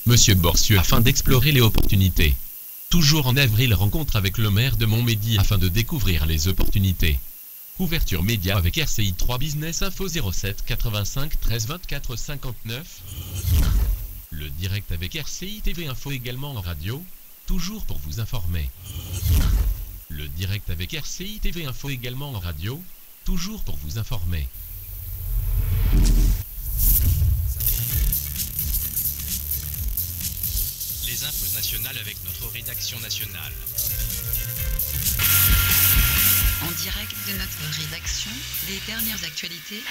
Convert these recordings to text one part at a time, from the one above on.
Monsieur Borsieux afin d'explorer les opportunités. Toujours en avril, rencontre avec le maire de Montmédy afin de découvrir les opportunités. Couverture média avec RCI 3 Business Info 07 85 13 24 59. Le direct avec RCI TV Info également en radio, toujours pour vous informer. Le direct avec RCI TV Info également en radio, toujours pour vous informer. Les infos nationales avec notre rédaction nationale. En direct de notre rédaction, les dernières actualités.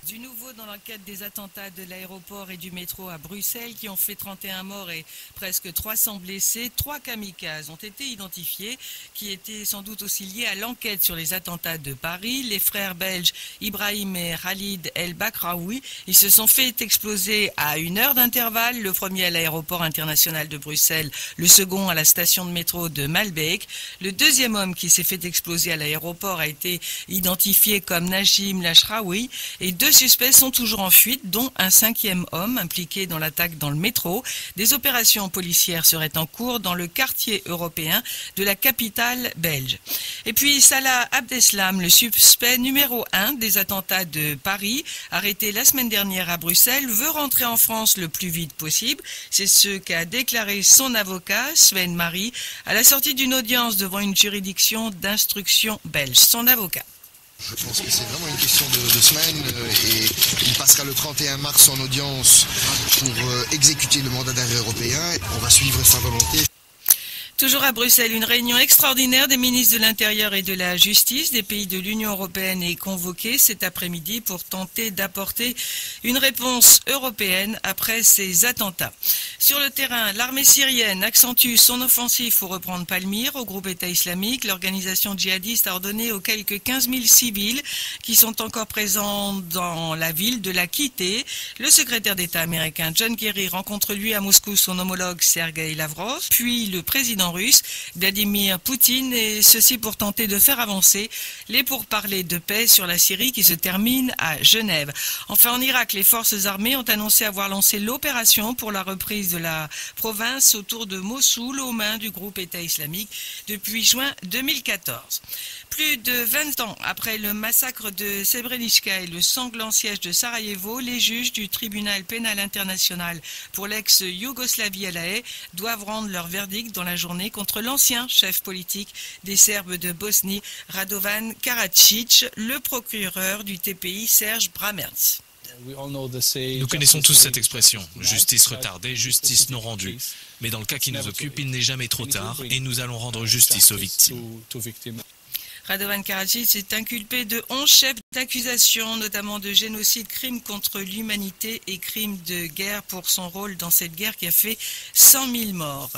Du nouveau dans l'enquête des attentats de l'aéroport et du métro à Bruxelles qui ont fait 31 morts et presque 300 blessés. 3 kamikazes ont été identifiés qui étaient sans doute aussi liés à l'enquête sur les attentats de Paris. Les frères belges Ibrahim et Khalid El Bakraoui, ils se sont fait exploser à 1 heure d'intervalle. Le premier à l'aéroport international de Bruxelles, le second à la station de métro de Malbeek. Le deuxième homme qui s'est fait exploser à l'aéroport a été identifié comme Najim Lachraoui et 2 suspects sont toujours en fuite, dont un 5e homme impliqué dans l'attaque dans le métro. Des opérations policières seraient en cours dans le quartier européen de la capitale belge. Et puis Salah Abdeslam, le suspect numéro 1 des attentats de Paris, arrêté la semaine dernière à Bruxelles, veut rentrer en France le plus vite possible. C'est ce qu'a déclaré son avocat, Sven Marie, à la sortie d'une audience devant une juridiction d'instruction belge. Son avocat. Je pense que c'est vraiment une question de semaine et il passera le 31 mars en audience pour exécuter le mandat d'arrêt européen. On va suivre sa volonté. Toujours à Bruxelles, une réunion extraordinaire des ministres de l'Intérieur et de la Justice des pays de l'Union européenne est convoquée cet après-midi pour tenter d'apporter une réponse européenne après ces attentats. Sur le terrain, l'armée syrienne accentue son offensive pour reprendre Palmyre au groupe État islamique. L'organisation djihadiste a ordonné aux quelques 15 000 civils qui sont encore présents dans la ville de la quitter. Le secrétaire d'État américain John Kerry rencontre lui à Moscou son homologue Sergei Lavrov, puis le président russe Vladimir Poutine, et ceci pour tenter de faire avancer les pourparlers de paix sur la Syrie qui se terminent à Genève. Enfin, en Irak, les forces armées ont annoncé avoir lancé l'opération pour la reprise de la province autour de Mossoul aux mains du groupe État islamique depuis juin 2014. Plus de 20 ans après le massacre de Srebrenica et le sanglant siège de Sarajevo, les juges du tribunal pénal international pour l'ex-Yougoslavie à La Haye doivent rendre leur verdict dans la journée contre l'ancien chef politique des Serbes de Bosnie, Radovan Karadzic, le procureur du TPI Serge Bramertz. Nous connaissons tous cette expression, justice retardée, justice non rendue. Mais dans le cas qui nous occupe, il n'est jamais trop tard et nous allons rendre justice aux victimes. Radovan Karadzic est inculpé de 11 chefs d'accusation, notamment de génocide, crimes contre l'humanité et crimes de guerre pour son rôle dans cette guerre qui a fait 100 000 morts.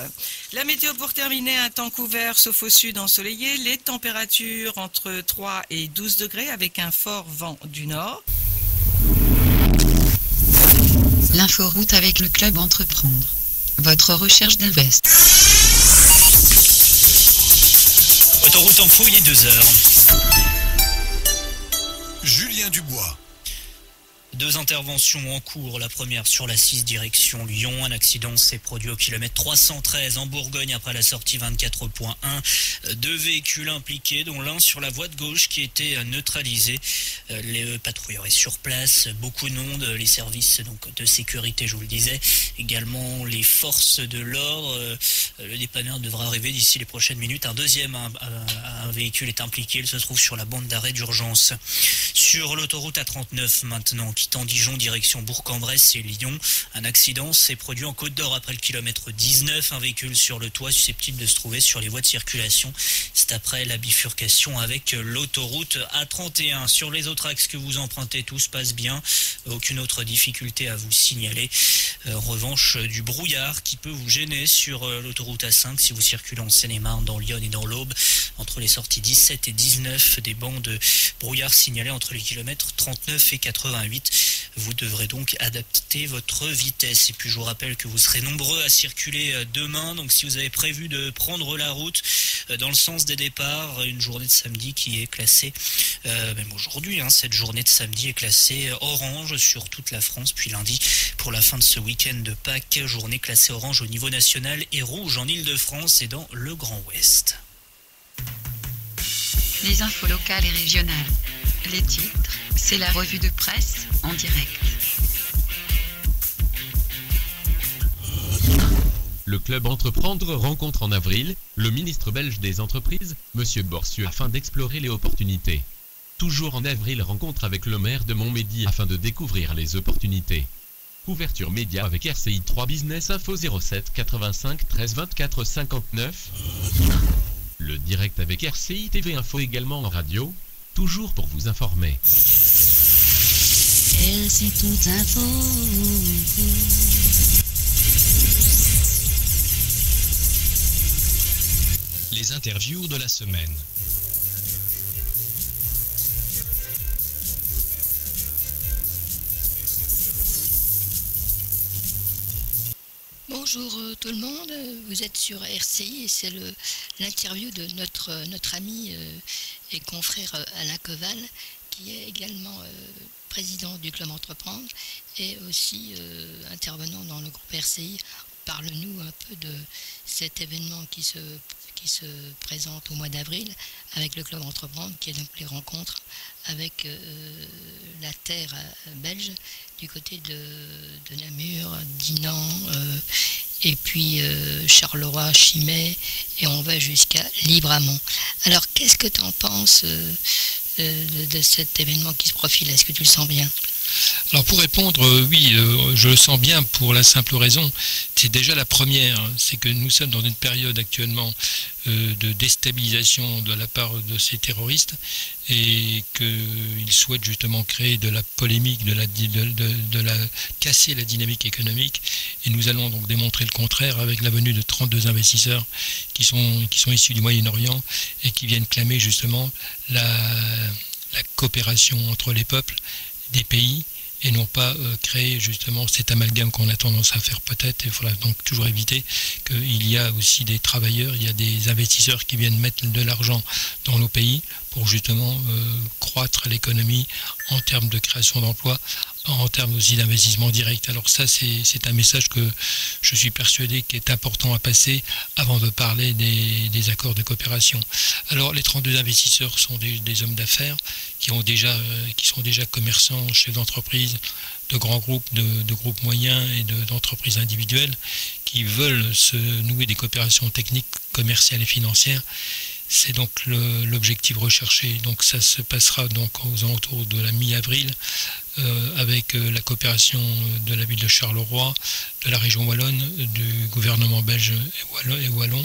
La météo pour terminer, un temps couvert sauf au sud ensoleillé, les températures entre 3 et 12 degrés avec un fort vent du nord. L'inforoute avec le club Entreprendre. Votre recherche d'invest. Autoroute Info, il est 2h. Julien Dubois. 2 interventions en cours. La première sur la 6 direction Lyon. Un accident s'est produit au kilomètre 313 en Bourgogne après la sortie 24.1. 2 véhicules impliqués, dont l'un sur la voie de gauche qui était neutralisé. Les patrouilleurs sont sur place, beaucoup de monde, les services donc de sécurité, je vous le disais, également les forces de l'ordre. Le dépanneur devra arriver d'ici les prochaines minutes. Un deuxième un véhicule est impliqué, il se trouve sur la bande d'arrêt d'urgence. Sur l'autoroute A39 maintenant, quittant Dijon, direction Bourg-en-Bresse et Lyon, un accident s'est produit en Côte d'Or après le kilomètre 19. Un véhicule sur le toit susceptible de se trouver sur les voies de circulation. C'est après la bifurcation avec l'autoroute A31. Sur les autres axes que vous empruntez, tout se passe bien. Aucune autre difficulté à vous signaler. En revanche, du brouillard qui peut vous gêner sur l'autoroute A5 si vous circulez en Seine-et-Marne, dans Lyon et dans l'Aube. Entre les sorties 17 et 19, des bancs de brouillard signalés entre les kilomètres 39 et 88. Vous devrez donc adapter votre vitesse. Et puis je vous rappelle que vous serez nombreux à circuler demain. Donc si vous avez prévu de prendre la route dans le sens des départs, une journée de samedi qui est classée, même aujourd'hui, cette journée de samedi est classée orange sur toute la France. Puis lundi, pour la fin de ce week-end de Pâques, journée classée orange au niveau national et rouge en Île-de-France et dans le Grand Ouest. Les infos locales et régionales. Les titres, c'est la revue de presse en direct. Le club Entreprendre rencontre en avril le ministre belge des entreprises, M. Borsieux, afin d'explorer les opportunités. Toujours en avril, rencontre avec le maire de Montmédy afin de découvrir les opportunités. Couverture média avec RCI 3 Business Info 07 85 13 24 59. Le direct avec RCI TV Info également en radio, toujours pour vous informer. RCI Toute Info. Les interviews de la semaine. Bonjour tout le monde, vous êtes sur RCI et c'est l'interview de notre ami et confrère Alain Coval, qui est également président du Club Entreprendre et aussi intervenant dans le groupe RCI. Parle-nous un peu de cet événement qui se présente au mois d'avril avec le Club Entreprendre, qui est donc les rencontres avec la terre belge du côté de Namur, Dinan et puis Charleroi, Chimay, et on va jusqu'à Libramont. Alors qu'est-ce que tu en penses de cet événement qui se profile? Est-ce que tu le sens bien? Alors pour répondre, oui, je le sens bien pour la simple raison, c'est déjà la première, c'est que nous sommes dans une période actuellement de déstabilisation de la part de ces terroristes et qu'ils souhaitent justement créer de la polémique, casser la dynamique économique, et nous allons donc démontrer le contraire avec la venue de 32 investisseurs qui sont issus du Moyen-Orient et qui viennent clamer justement la coopération entre les peuples des pays et non pas créer justement cet amalgame qu'on a tendance à faire peut-être. Il faudra donc toujours éviter qu'il y a aussi des travailleurs, il y a des investisseurs qui viennent mettre de l'argent dans nos pays pour justement croître l'économie en termes de création d'emplois, en termes aussi d'investissement direct. Alors ça, c'est un message que je suis persuadé qu'il est important à passer avant de parler des accords de coopération. Alors les 32 investisseurs sont des hommes d'affaires qui sont déjà commerçants, chefs d'entreprise, de grands groupes, de groupes moyens et d'entreprises individuelles qui veulent se nouer des coopérations techniques, commerciales et financières. C'est donc l'objectif recherché. Donc ça se passera donc aux alentours de la mi-avril avec la coopération de la ville de Charleroi, de la région wallonne, du gouvernement belge et wallon.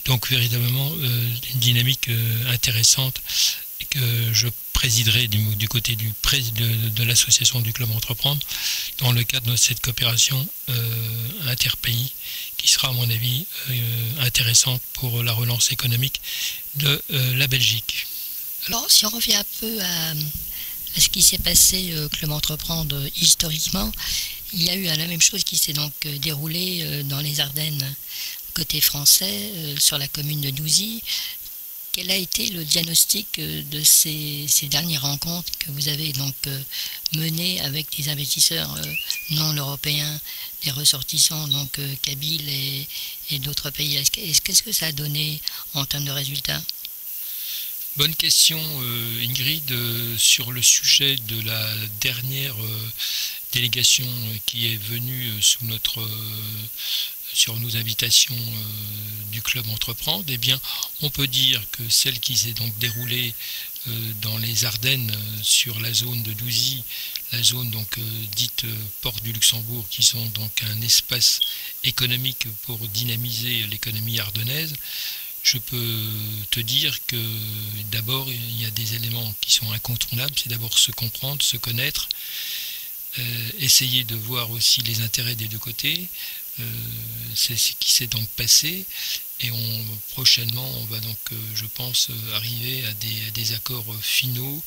Donc véritablement une dynamique intéressante que je présiderai du côté de l'association du Club Entreprendre dans le cadre de cette coopération interpays qui sera à mon avis intéressante pour la relance économique de la Belgique. Alors si on revient un peu à ce qui s'est passé au Club Entreprendre historiquement, il y a eu la même chose qui s'est donc déroulée dans les Ardennes côté français, sur la commune de Douzy. Quel a été le diagnostic de ces dernières rencontres que vous avez donc menées avec des investisseurs non européens, des ressortissants donc kabyles et d'autres pays? Qu'est-ce que ça a donné en termes de résultats? Bonne question Ingrid, sur le sujet de la dernière délégation qui est venue sur nos invitations du Club Entreprendre. Eh bien, on peut dire que celle qui s'est donc déroulée dans les Ardennes sur la zone de Douzy, la zone donc dite Porte du Luxembourg, qui sont donc un espace économique pour dynamiser l'économie ardennaise. Je peux te dire que d'abord il y a des éléments qui sont incontournables, c'est d'abord se comprendre, se connaître, essayer de voir aussi les intérêts des deux côtés. C'est ce qui s'est donc passé et prochainement on va donc je pense arriver à des accords finaux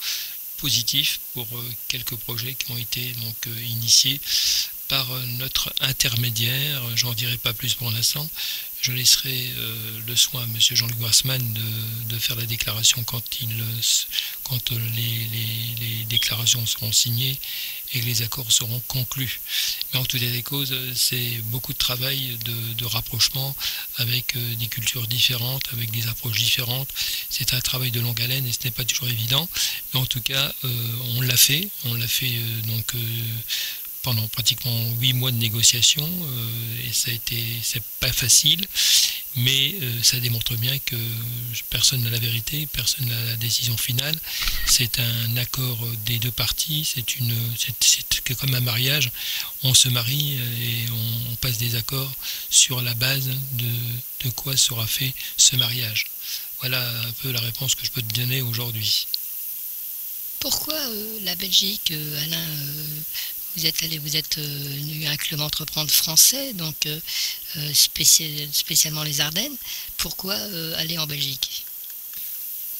positif pour quelques projets qui ont été donc initiés par notre intermédiaire. J'en dirai pas plus pour l'instant. Je laisserai le soin à M. Jean-Luc Warsmann de faire la déclaration quand les déclarations seront signées et que les accords seront conclus. Mais en tout état de cause, c'est beaucoup de travail de rapprochement avec des cultures différentes, avec des approches différentes. C'est un travail de longue haleine et ce n'est pas toujours évident. Mais en tout cas, on l'a fait. On l'a fait pendant pratiquement 8 mois de négociation et c'est pas facile, mais ça démontre bien que personne n'a la vérité, personne n'a la décision finale. C'est un accord des deux parties, c'est comme un mariage, on se marie et on passe des accords sur la base de quoi sera fait ce mariage. Voilà un peu la réponse que je peux te donner aujourd'hui. Pourquoi la Belgique, Alain, vous êtes venu à un club entreprendre français, donc spécialement les Ardennes. Pourquoi aller en Belgique?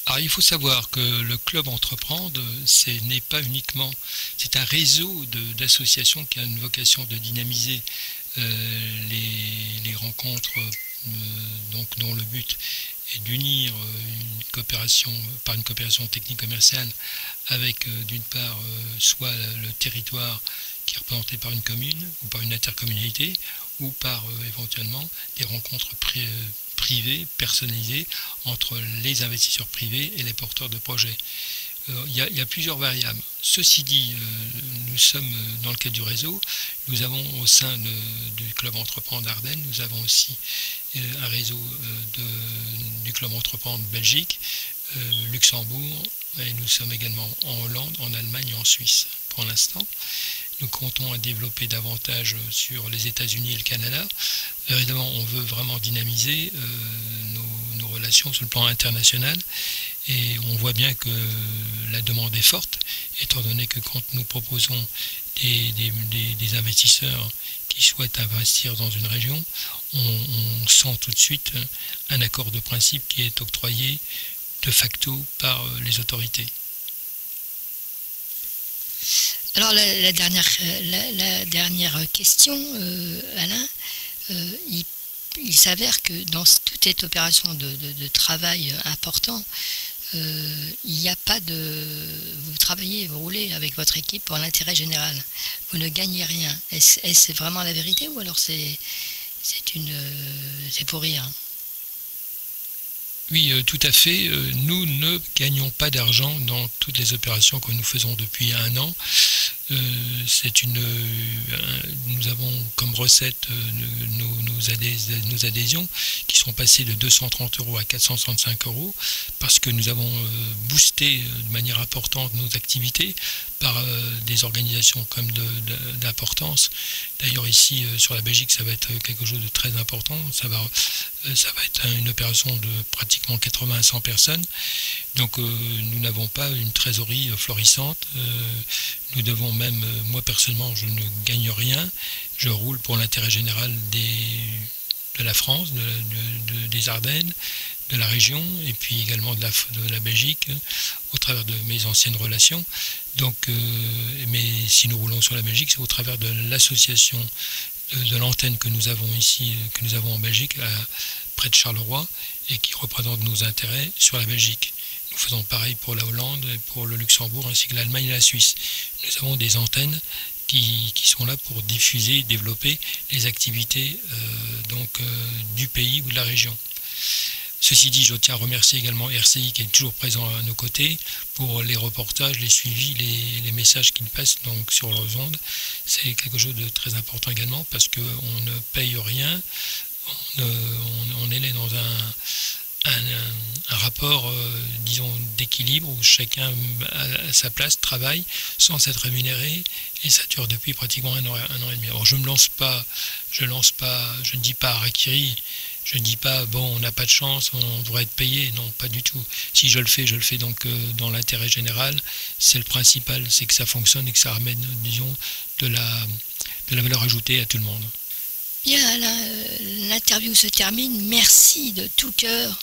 Alors il faut savoir que le club entreprendre, ce n'est pas uniquement, c'est un réseau d'associations qui a une vocation de dynamiser les rencontres, donc dont le but est d'unir une coopération technique commerciale avec d'une part soit le territoire qui est représenté par une commune ou par une intercommunalité ou par éventuellement des rencontres privées, personnalisées entre les investisseurs privés et les porteurs de projets. Il y a plusieurs variables. Ceci dit, nous sommes dans le cadre du réseau, nous avons au sein du club entreprendre d'Ardennes, nous avons aussi un réseau du club entreprendre Belgique, Luxembourg, et nous sommes également en Hollande, en Allemagne et en Suisse pour l'instant. Nous comptons à développer davantage sur les États-Unis et le Canada. Évidemment, on veut vraiment dynamiser nos relations sur le plan international et on voit bien que la demande est forte, étant donné que quand nous proposons des investisseurs qui souhaitent investir dans une région, on sent tout de suite un accord de principe qui est octroyé de facto par les autorités. Alors la dernière question, Alain, il s'avère que dans toute cette opération de travail important, il n'y a pas vous travaillez, vous roulez avec votre équipe pour l'intérêt général. Vous ne gagnez rien. Est-ce vraiment la vérité ou alors c'est pour rire? Oui, tout à fait. Nous ne gagnons pas d'argent dans toutes les opérations que nous faisons depuis 1 an. Nous avons comme recette nos adhésions qui sont passées de 230 € à 465 € parce que nous avons boosté de manière importante nos activités par des organisations comme d'importance. D'ailleurs ici sur la Belgique ça va être quelque chose de très important, ça va être une opération de pratiquement 80 à 100 personnes. Donc nous n'avons pas une trésorerie florissante, nous devons même, moi personnellement je ne gagne rien, je roule pour l'intérêt général de la France, des Ardennes, de la région et puis également de la Belgique au travers de mes anciennes relations. Donc, mais si nous roulons sur la Belgique, c'est au travers de l'association de l'antenne que nous avons ici, que nous avons en Belgique, près de Charleroi, et qui représente nos intérêts sur la Belgique. Nous faisons pareil pour la Hollande, pour le Luxembourg, ainsi que l'Allemagne et la Suisse. Nous avons des antennes qui sont là pour diffuser, développer les activités du pays ou de la région. Ceci dit, je tiens à remercier également RCI qui est toujours présent à nos côtés pour les reportages, les suivis, les messages qui passent donc sur leurs ondes. C'est quelque chose de très important également parce qu'on ne paye rien, on est dans un rapport, disons, d'équilibre où chacun à sa place travaille sans être rémunéré et ça dure depuis pratiquement un an et demi. Alors je ne dis pas harakiri. Je ne dis pas, bon, on n'a pas de chance, on devrait être payé. Non, pas du tout. Si je le fais donc dans l'intérêt général. C'est le principal, c'est que ça fonctionne et que ça ramène, disons, de la valeur ajoutée à tout le monde. Bien, Alain, l'interview se termine. Merci de tout cœur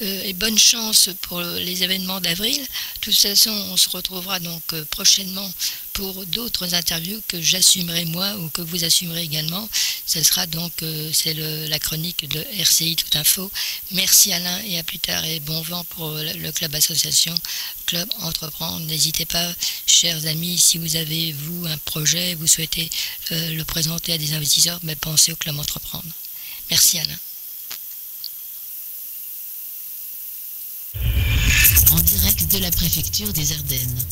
et bonne chance pour les événements d'avril. De toute façon, on se retrouvera donc prochainement pour d'autres interviews que j'assumerai moi ou que vous assumerez également. Ce sera donc c'est la chronique de RCI Tout Info. Merci Alain et à plus tard et bon vent pour le club association, club entreprendre. N'hésitez pas, chers amis, si vous avez vous un projet, vous souhaitez le présenter à des investisseurs, mais pensez au club entreprendre. Merci Alain. En direct de la préfecture des Ardennes.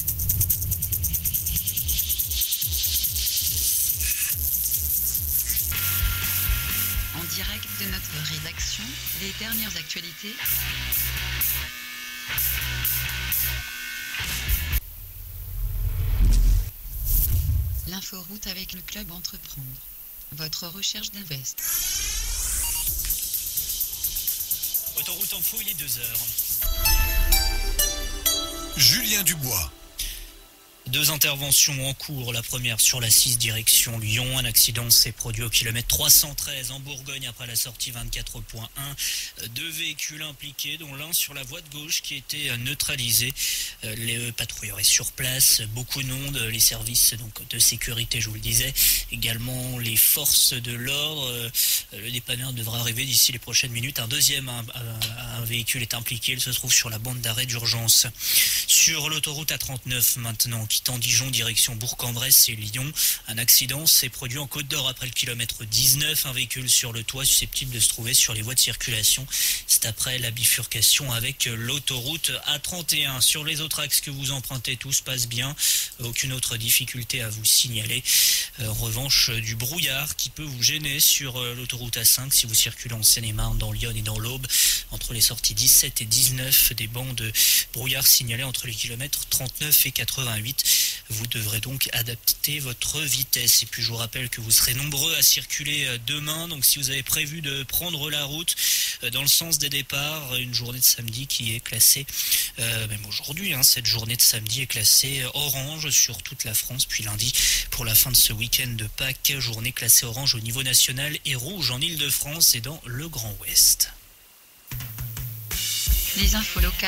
En direct de notre rédaction, les dernières actualités. L'inforoute avec le club Entreprendre. Votre recherche d'invest. Autoroute Info, il est 2h. Julien Dubois. 2 interventions en cours. La première sur la 6 direction Lyon. Un accident s'est produit au kilomètre 313 en Bourgogne après la sortie 24.1. 2 véhicules impliqués, dont l'un sur la voie de gauche qui était neutralisé. Les patrouilleurs sont sur place, beaucoup de monde, les services donc de sécurité, je vous le disais, également les forces de l'ordre. Le dépanneur devra arriver d'ici les prochaines minutes. Un deuxième un véhicule est impliqué, il se trouve sur la bande d'arrêt d'urgence. Sur l'autoroute A39 maintenant, quittant Dijon direction Bourg-en-Bresse et Lyon, un accident s'est produit en Côte d'Or après le kilomètre 19. Un véhicule sur le toit susceptible de se trouver sur les voies de circulation. C'est après la bifurcation avec l'autoroute A31. Sur les autres axes que vous empruntez, tout se passe bien. Aucune autre difficulté à vous signaler. En revanche, du brouillard qui peut vous gêner sur l'autoroute A5 si vous circulez en Seine-et-Marne, dans Lyon et dans l'Aube. Entre les sorties 17 et 19, des bancs de brouillard signalés entre les kilomètres 39 et 88. Vous devrez donc adapter votre vitesse. Et puis je vous rappelle que vous serez nombreux à circuler demain. Donc si vous avez prévu de prendre la route dans le sens des départs, une journée de samedi qui est classée, même aujourd'hui, cette journée de samedi est classée orange sur toute la France. Puis lundi, pour la fin de ce week-end de Pâques, journée classée orange au niveau national et rouge en Île-de-France et dans le Grand Ouest. Les infos locales.